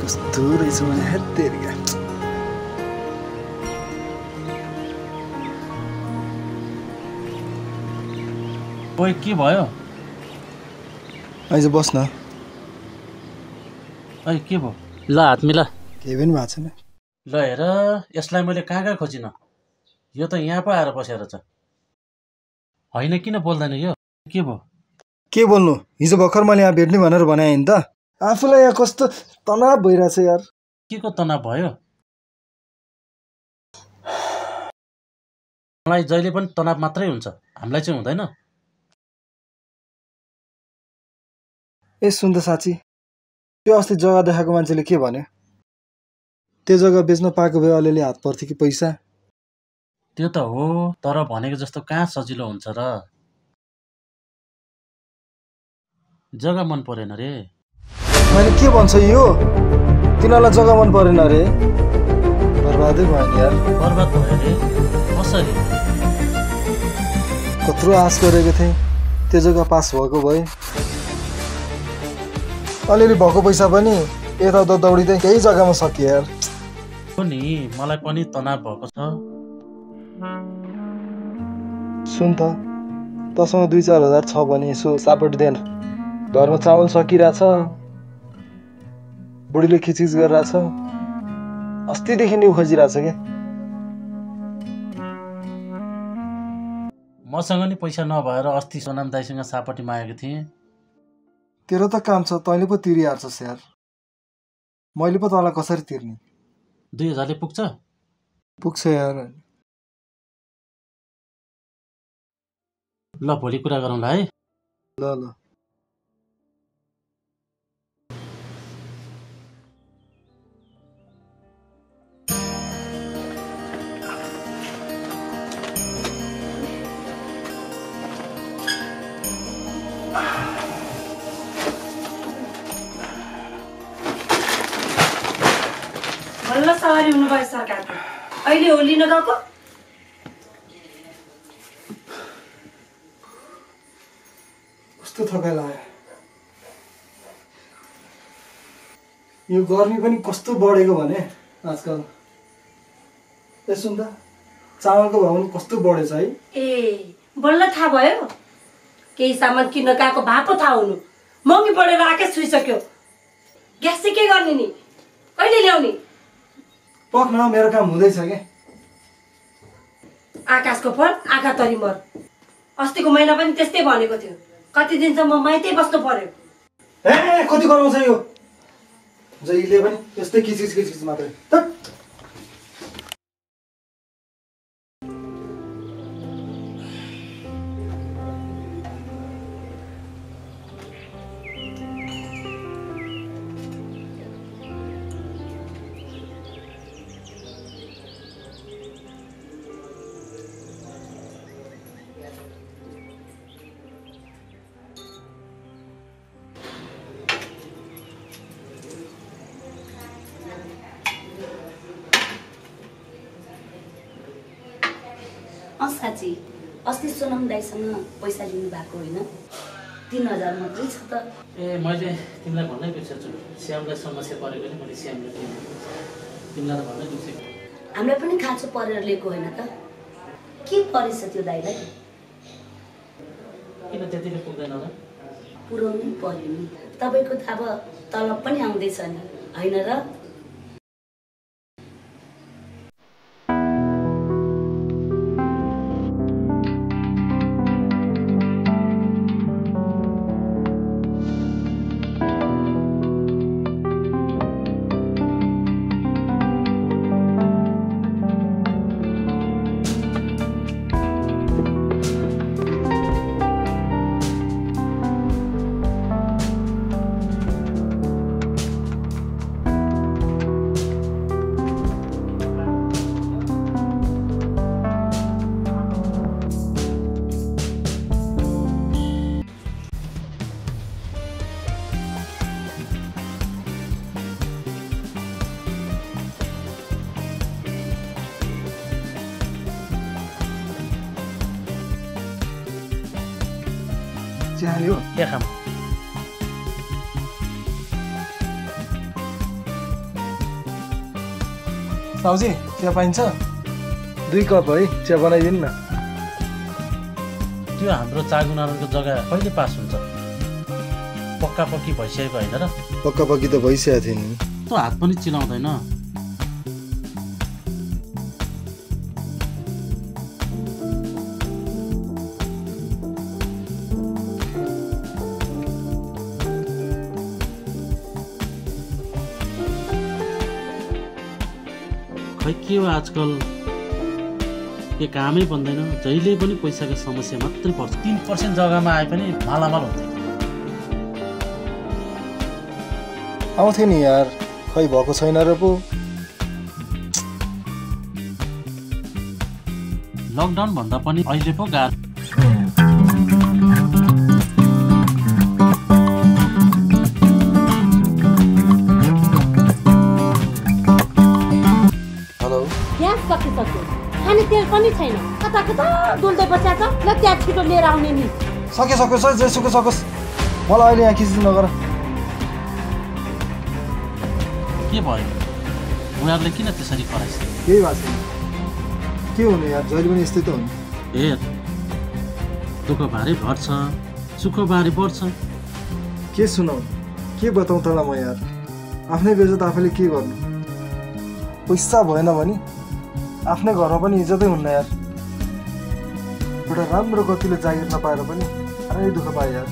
कस्तो रहेछ भने हेत्तेरिका ओइ के भयो? आइज बस न। ओइ के भयो? ल हात मिला। केही पनि भएको छैन। ल हेर यसलाई मैले कहाँ खोजिन, यो त यहाँ पो आएर बसेर छ। होइन किन बोल्दैन यो? के भयो? के बोल्नु, हिजो भर्खर मैले यहाँ भेट्ने भनेर भने नि त। आफूलाई यहाँ कस्तो तनाव भइरहेछ यार। के को तनाव भयो? मलाई जहिले पनि तनाव मात्रै हुन्छ, हामीलाई चाहिँ हुँदैन। ए सुन त साँच्ची, त्यो अस्ति जग्गा देखाएको मान्छेले के भन्यो? त्यो जग्गा बेच्न पाएको भए अलिअलि हात पर्थ्यो कि पैसा। त्यो त हो, तर भनेको जस्तो कहाँ सजिलो हुन्छ र? जग्गा मन परेन रे। मैले के भन्छ यो? तिनीहरूलाई जग्गा मन परेन रे? बर्बादै भयो नि यार। बर्बाद भयो रे? कसरी? कत्रो आश गरेको थिएँ, त्यो जग्गा पास भएको भए अलिअलि भएको पैसा पनि यताउता दौडिँदै केही जग्गामा सकियो यार। हो नि, मलाई पनि तनाव भएको छ। सुन त, तसँग 2-4 हजार छ भने यसो सापट देन। घरमा चामल सकिरहेछ, बुढीले खिचखिच गरिरहेछ, अस्तिदेखि नि खोजिरहेछ क्या। मसँग नि पैसा नभएर अस्ति सोनाम दाइसँग सापटी मागेको थिएँ। तेरो त काम छ, तैँले पो तिरिहाल्छस् यार। मैले पो तँलाई कसरी तिर्ने? 2000ले पुग्छ? पुग्छ यार। ल भोलि कुरा गरौँला है। ल ल। बल्ल सवारी हुनुभयो सरकारको। अहिले होली नगएको? कस्तो थकाइ लाग्यो। यो गर्मी पनि कस्तो बढेको भने आजकल। ए सुन त, चामलको भाउ पनि कस्तो बढेछ है। ए बल्ल थाहा भयो? केही सामान किन्न गएको भए पो थाहा हुनु। महँगी बढेर आकाश छुइसक्यो। ग्यास चाहिँ के गर्ने नि? कहिले ल्याउने? पक्न मेरो काम हुँदैछ क्या। आकाशको फल आँखा तरी मर। अस्तिको महिना पनि त्यस्तै भनेको थियो। कति दिनसम्म माइतै बस्नु पर्यो। ए कति गराउँछ यो? जहिले पनि यस्तै किचकिच मात्रै। साँच्ची अस्ति सोनम दाइसँग पैसा लिनु भएको होइन? 3000 मात्रै छ त। ए मैले तिमीलाई भन्नै बिर्सेछु, श्यामलाई समस्या परेको नि मैले श्यामले तिमीलाई त भन्नै बिर्सेको। हामीलाई पनि खाँचो परेर लिएको होइन त? के परेछ त्यो दाइलाई? किन त्यतिले पुग्दैन र? पुर्याउनै पर्यो नि। तपाईँको त अब तलब पनि आउँदैछ नि, होइन र? चाहियो के खाम? साउजी चिया पाइन्छ 2 कप है चिया बनाइदिनु न त्यो हाम्रो चागुनारायणको जग्गा कहिले पास हुन्छ पक्का पक्की भइसकेको होइन र पक्का पक्की त भइसकेको थियो नि त हात पनि चिलाउँदैन खै के हो आजकल के कामै बन्दैन जहिले पनि पैसाको समस्या मात्रै पर्छ 3% जग्गामा आए पनि मालामाल हुन्थ्यो आउँथ्यो नि यार खै भएको छैन र पो लकडाउन भन्दा पनि अहिले पो गाह्रो हेलो ग्यास सकिसक्यो खाने तेल पनि छैन कता कता डुल्दै बस्या छ ल त्यहाँ छिटो लिएर आउने नि सक्यो सर जे सुकै सकोस् मलाई अहिले यहाँ खिच्नु नगर के भयो उनीहरूले किन त्यसरी कराइछ केही भएको छैन के हुने यार जहिले पनि यस्तै त हो हेर दुःख भारी घट्छ सुख भारी बढ्छ के सुनाउ के बताउँ तँलाई म यार आफ्नै बेइज्जत आफैले के गर्नु पैसा भएन भने आफ्नै घरमा पनि इज्जतै हुन्न यार एउटा राम्रो गतिले जागिर नपाएर पनि साह्रै दुःख पाएँ यार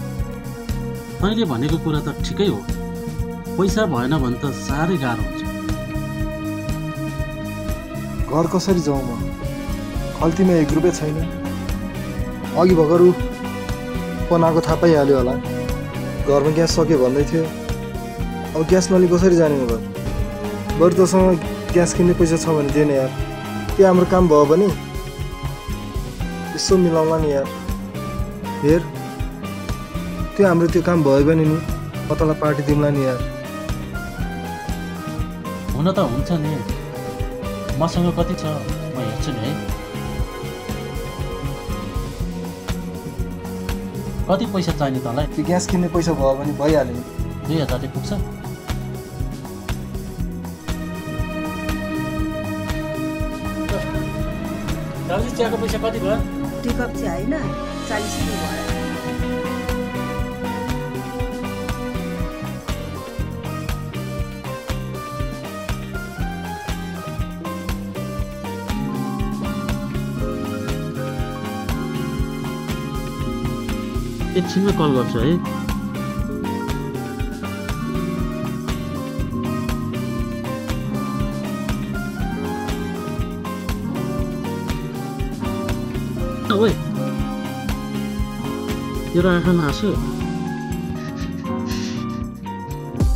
तैँले भनेको कुरा त ठिकै हो पैसा भएन भने त साह्रै गाह्रो हुन्छ घर कसरी जाउँ म खल्तीमा 1 रुपियाँ छैन अघि भर्खर पनाएको थाहा पाइहाल्यो होला घरमा ग्यास सक्यो भन्दै थियो अब ग्यास नलिई कसरी जाने म घर बरु तसँग ग्यास किन्ने पैसा छ भने दिने यार के हाम्रो काम भयो भने यसो मिलाउला नि यार हेर त्यो हाम्रो त्यो काम भयो भने नि म तँलाई पार्टी दिउँला नि यार हुन त हुन्छ नि मसँग कति छ म हेर्छु नि है कति पैसा चाहिने तँलाई त्यो ग्यास किन्ने पैसा भयो भने भइहाल्यो 2000 पुग्छ दाजु चियाको पैसा कति भयो 2 कप चिया होइन 40 रुपियाँ भयो एकछिनमा कल गर्छु है ओए तेरो आँखामा आँसु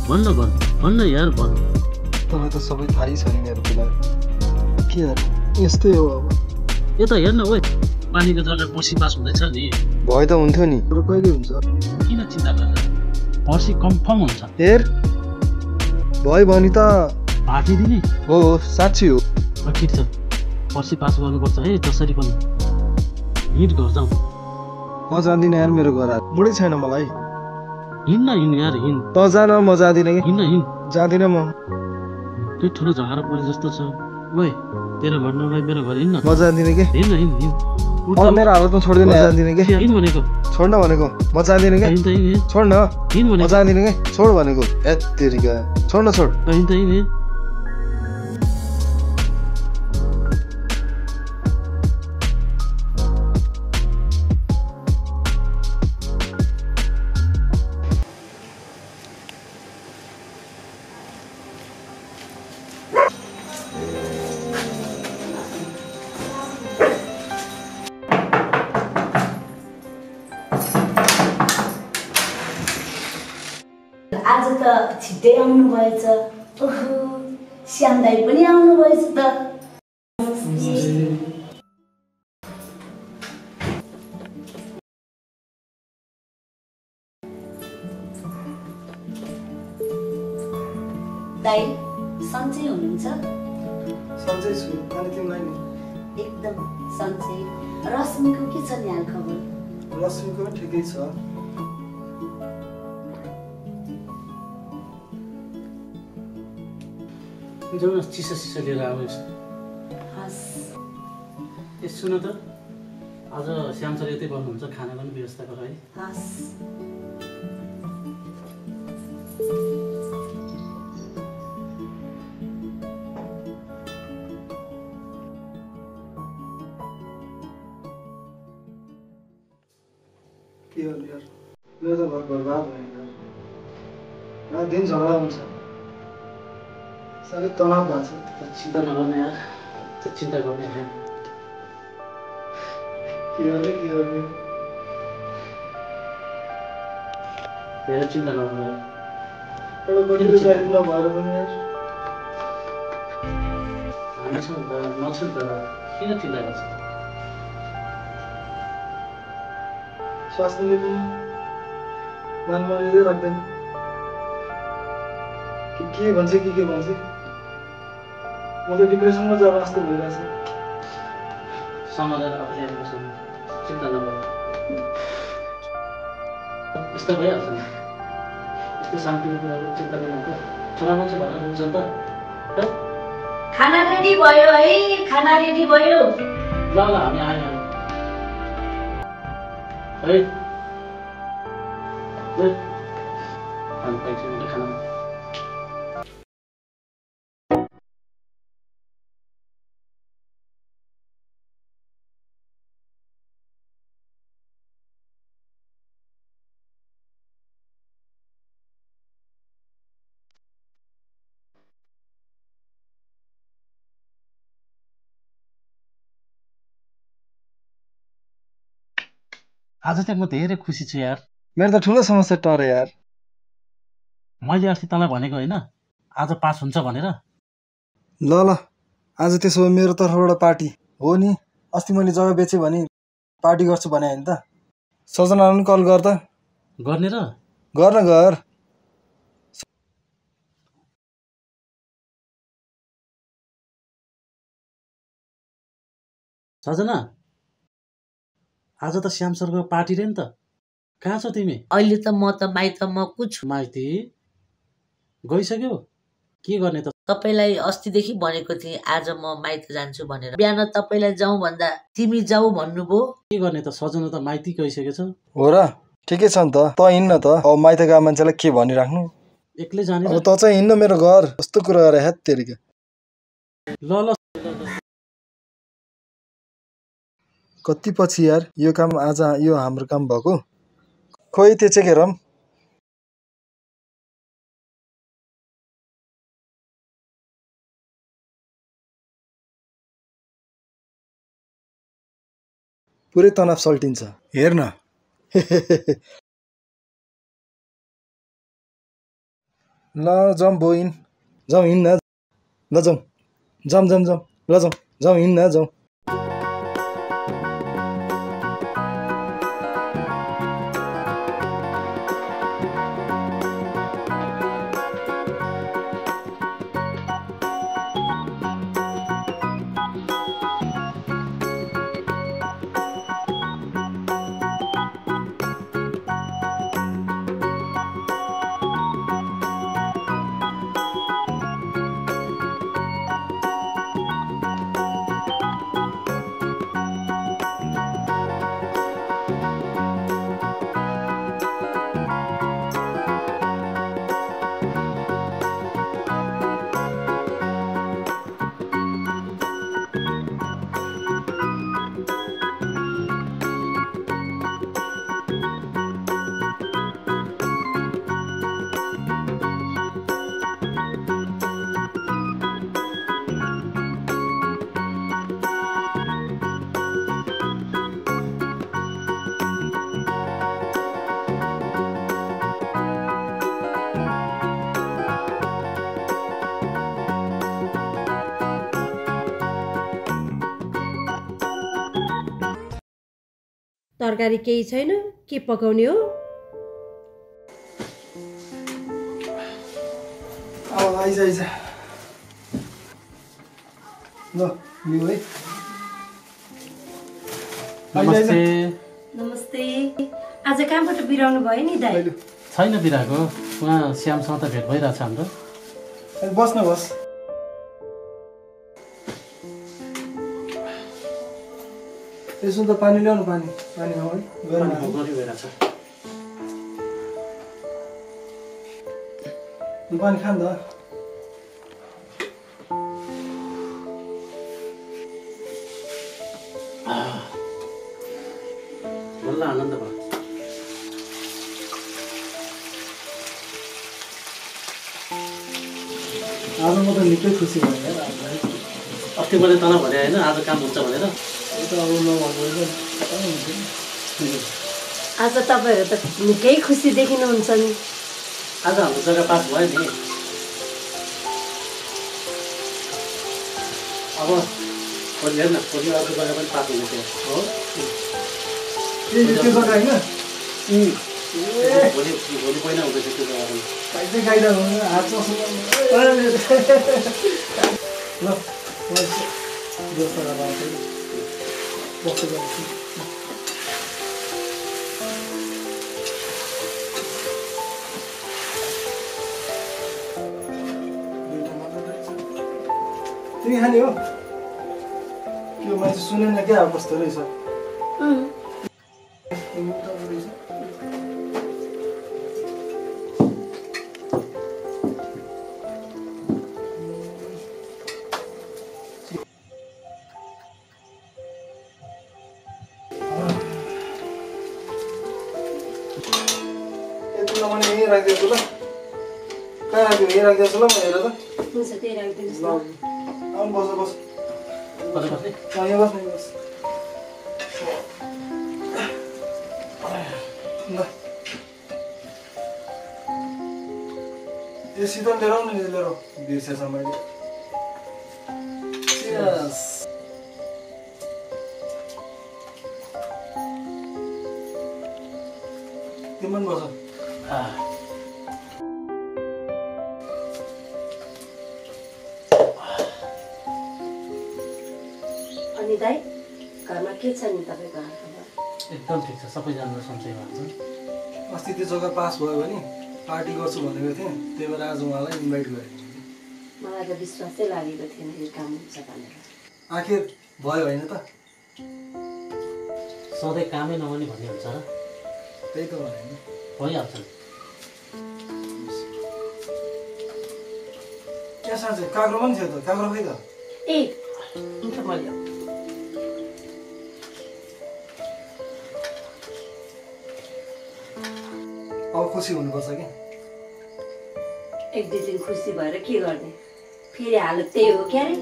भन्न यार भन् तपाईँ त सबै थाहै छ नि मेरो कुरा के यार यस्तै हो अब यता हेर्न ओए पानीको जग्गा बसिपास हुँदैछ नि भए त हुन्थ्यो नि तर कहिले हुन्छ किन चिन्ता गर्छ पर्सि कन्फर्म हुन्छ हेर भयो भने त भाटिदिने हो साँच्ची हो ठिक छ पर्सि पास गर्नुपर्छ है जसरी पनि हिँड घर जाउँ म जाँदिनँ यार मेरो घर बुढै छैन मलाई हिँड्न यार हिँड त जान म जाँदिनँ कि हिँड्न जाँदिनँ म त्यो ठुलो झगडा परे जस्तो छ ओए तेरो घर नभए मेरो घर हिँड्न म जाँदिनँ कि हिँड्न मेरो हालतमा छोड्दिनँ जाँदिनँ कि हिँड भनेको छोड्न भनेको म जाँदिनँ कि छोड्न हिँड म भनेको जाँदिनँ कि छोड भनेको एत्तेरिका छोड्न छोड हिँड आज त छिट्टै आउनु भएछ ओहो श्याम दाइ पनि आउनु भएछ त दाइ सन्चै हुनुहुन्छ सन्चै छु अनि तिमीलाई नि एकदम सन्चै रश्मिको के छ नि हाल खबर रश्मिको ठिकै छ जाउँ न चिसो चिसो लिएर आउनुहोस्। हस् ए सुन त आज श्याम सर यतै बस्नुहुन्छ खानाको पनि व्यवस्था गर है। हस् के गर्नु यार मेरो त घर बर्बाद भयो यार दिन झगडा हुन्छ साह्रै तनाव भएको छ। चिन्ता नगर्नु यार, चिन्ता गर्ने होइन। के गर्ने धेरै चिन्ता नगर्नु यार। एउटा बढीको गाडी नभएर पनि यार हामी छौँ त, म छु त, किन चिन्ता गर्छ? स्वास्थ्यले पनि मनमा लिँदै राख्दैन के भन्छ के भन्छ म त डिप्रेसनमा जान जस्तो भइरहेछ। समाधान आफूले आएको छ, चिन्ता नगर। यस्तो भइहाल्छ नि, यस्तो शान्तिको कुराहरू चिन्ता गर्नु छोरा मान्छे भएर हुन्छ नि त। खाना रेडी भयो है, खाना रेडी भयो। ल ल हामी आयौँ है। हामी पाइन्छ खाना। आज चाहिँ म धेरै खुसी छु यार। मेरो त ठुलो समस्या टरे यार। मैले अस्ति तँलाई भनेको होइन आज पास हुन्छ भनेर। ल ल आज त्यसो भए मेरो तर्फबाट पार्टी हो नि। अस्ति मैले जग्गा बेचेँ भने पार्टी गर्छु भने होइन त। सजनालाई पनि कल गर त। गर्ने र गर्न गर। सजना आज त श्याम सरको पार्टी रे नि त। कहाँ छौ तिमी? अहिले त म त माइतमा कुछु। माइती गइसक्यो? के गर्ने त? तपाईलाई अस्तिदेखि भनेको थिएँ आज म माइत जान्छु भनेर। बिहान तपाईलाई जाउँ भन्दा तिमी जाऊ भन्नुभयो। के गर्ने त? सजना त माइती गइसकेछ। हो र ठिकै छ नि त। त हिँड्न त। अब माइत गएको मान्छेलाई के भनिराख्नु। एक्लै जाने? अब त चाहिँ हिँड्न मेरो घर। कस्तो कुरा गरे हेत तेरिका। ल ल कति पछि यार यो काम आज यो हाम्रो काम भएको। खोइ त्यो चाहिँ हेरौँ। पुरै तनाव सल्टिन्छ हेर्न। ल जाउँ बोइन जाउँ हिँड्न। ल जाउँ जाउँ जाउँ जाउँ ल जाउँ जाउँ हिँड्न जाउँ। तरकारी केही छैन? के पकाउने हो? आइज आइज ल लिऊ है। नमस्ते। नमस्ते। आज कहाँबाट बिराउनु भयो नि दाइ? छैन बिराको, उहाँ श्यामसँग त भेट भइरहेछ हाम्रो। बस्न बस। यसो त पानी ल्याउनु पानी पानी खाऊ है गरम गरिरहेछ पानी खान त बल्ल आनन्द भयो आज म त निकै खुसी भएँ यार अस्ति मैले तँलाई भने होइन आज काम हुन्छ भनेर त अब नभएको आज तपाईँहरू त निकै खुसी देखिनुहुन्छ नि आज हाम्रो जग्गा पास भयो नि अब भोलि हेर्न भोलि अर्को जग्गा पनि पास हुने थियो हो त्यो जग्गा होइन भोलि भोलि पहिला हुँदैछ त्यो जग्गा पनि काहीँ गाइडा हात चस्नु ल दोस्रो बस्छ गर्छु तिमी खाने हो त्यो मान्छे सुनेन क्या अब कस्तो रहेछ यहीँ राखिदिएको ल कहाँ राख्यो यहीँ राखिदिएको ल म हेर त हुन्छ त्यही राखिदिनुहोस् ल आउनु बस बस कता बस्ने यहाँ बस यहाँ बस ल यो शीतल लिएर आउनु नि लिएर बिर्सेछ मैले तिमी पनि बस अनि दाइ घरमा के छ नि तपाईँको हालखबर एकदम ठिक छ सबैजना सन्चै भएको छ अस्ति त्यो जग्गा पास भयो भने पार्टी गर्छु भनेको थिएँ त्यही भएर आज उहाँलाई इन्भाइट गरेँ मलाई त विश्वासै लागेको थिएन यो काम हुन्छ भनेर आखिर भयो होइन त सधैँ कामै नहुने भन्ने हुन्छ र त्यही त भने नि भइहाल्छ क्या साँच्चै काँक्रो पनि थियो त काँक्रो खै त ए हुन्छ मैले अब खुसी हुनुपर्छ कि एक दुई दिन खुसी भएर के गर्ने फेरि हालत त्यही हो क्या रे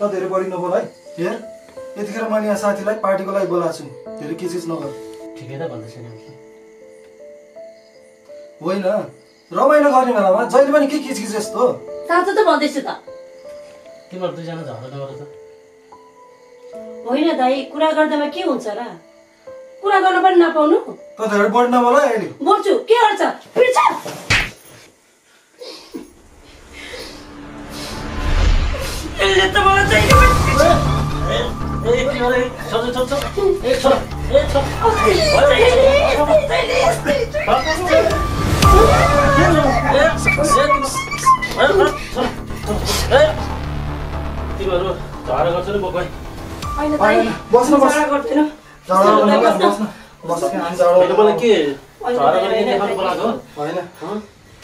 त धेरै बढी नबोल है हेर यतिखेर मैले यहाँ साथीलाई पार्टीको लागि बोलाएको छु धेरै के चिज नगर ठिकै त भन्दैछ नि होइन रमाइलो गर्ने बेलामा जहिले पनि के किचकिच यस्तो साँचो त भन्दैछु त तिमीहरू दुईजना झगडा नगर त होइन दाइ कुरा गर्दामा के हुन्छ र कुरा गर्न पनि नपाउनु त धेरै बढी नबोल है अहिले बोल्छु के गर्छ पिर्छ यसले त मलाई चाहिने तिमीहरू झगडा गर्छ नि म गएँ होइन दाइ बस्नु बस झगडा गर्दैन बस्न होइन मलाई के झगडा गर्ने देखाउनु बोलाएको होइन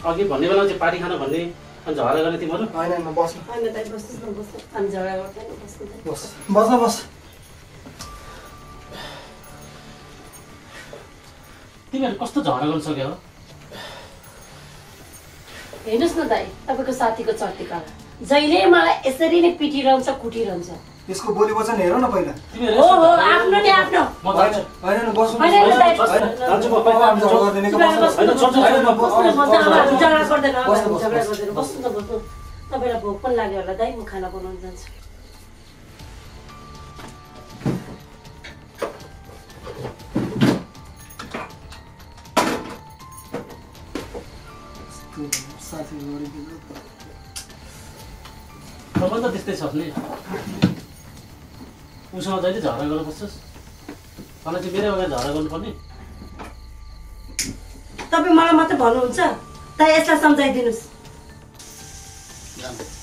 अघि भन्ने बेला चाहिँ पार्टी खान भन्ने अनि झगडा गर्ने तिमीहरू होइन बस्नु होइन दाइ बस्नुहोस् न बस्नु हामी झगडा गर्दैन बस्नु दाइ बस बस्न बस तिमीहरू कस्तो झगडा गर्न सक्यो हेर्नुहोस् न दाइ तपाईँको साथीको चर्तीका जहिले मलाई यसरी नै पिटिरहन्छ कुटिरहन्छ यसको बोली वचन हेर न पहिला हो हो आफ्नो नि आफ्नो म जान्छु होइन बस्नु होइन दाइ जान्छु म हामी झगडा गर्दैन कि बस्नु झगडा गर्दैन बस्नु त बस्नु तपाईँलाई भोक पनि लाग्यो होला दाइ म खाना बनाउनु जान्छु साथी तपाईँ त त्यस्तै छ नि उसँग जहिले झगडा गर्न बस्छस् तँलाई चाहिँ मेरै अगाडि झगडा गर्नुपर्ने तपाईँ मलाई मात्रै भन्नुहुन्छ त यसलाई सम्झाइदिनुहोस् जानु। 「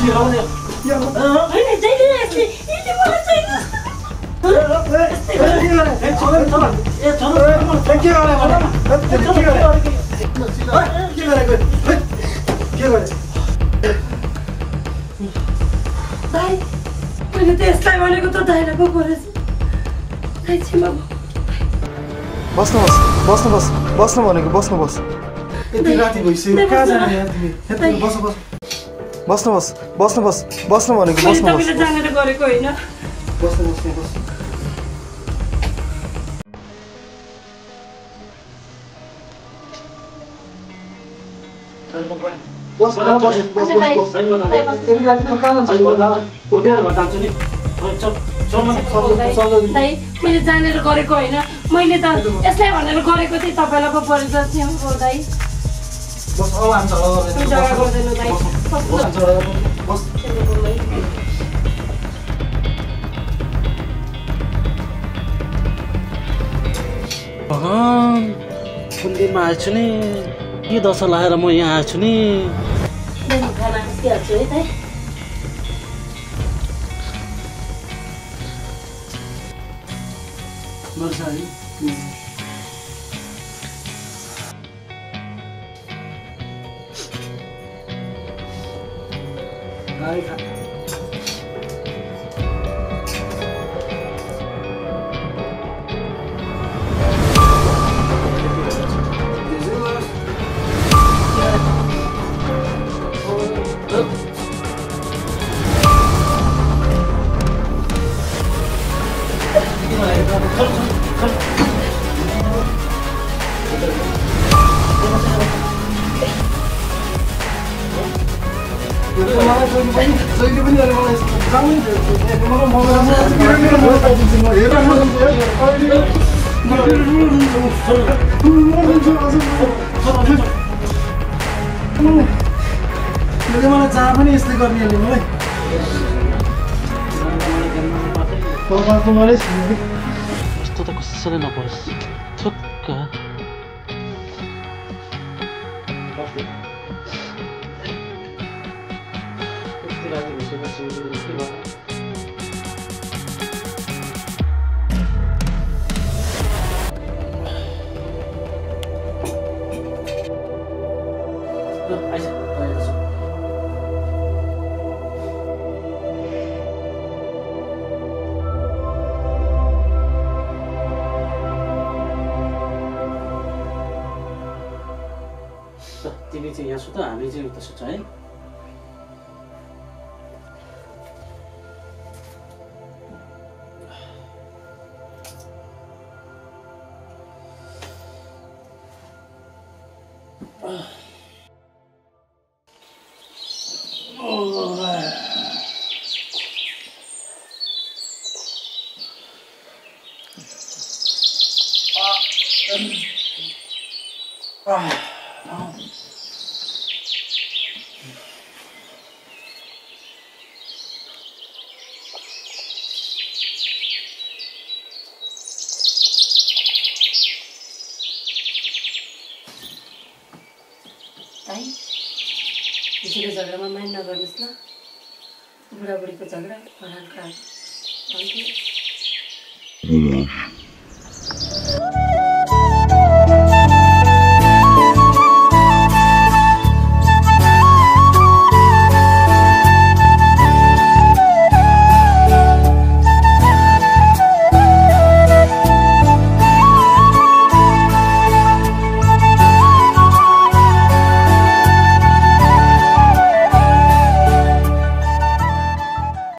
होइन जहिले यस्तै यसले मलाई चाहिँ दाइ मैले त यसलाई भनेको त दाइलाई पो परेछ दाइ छिमा बस्नु भनेको बस्नु यति राति भइसक्यो कहाँ जाने यार तिमी बस्नु भनेको तपाईँले जानेर गरेको होइन बस्नु मैले जानेर गरेको होइन मैले त यसलाई भनेर गरेको थिएँ तपाईँलाई पो परेछ छिमेको दाइ जग्गा गर्दैन दाइ मन्दिरमा आएछु नि के दशा लगाएर म यहाँ आएछु नि खाना निस्किहाल्छु है दाइ मलाई जहाँ पनि यस्तै गर्ने मलाई यस्तो त कसैले नपरोस् छुक्क तिमी चाहिँ यहाँ सुत हामी चाहिँ उता सुत्छ है दाइ त्यसैले झगडामा माइन नगर्नुहोस् ल बुढाबुढीको झगडा हरालको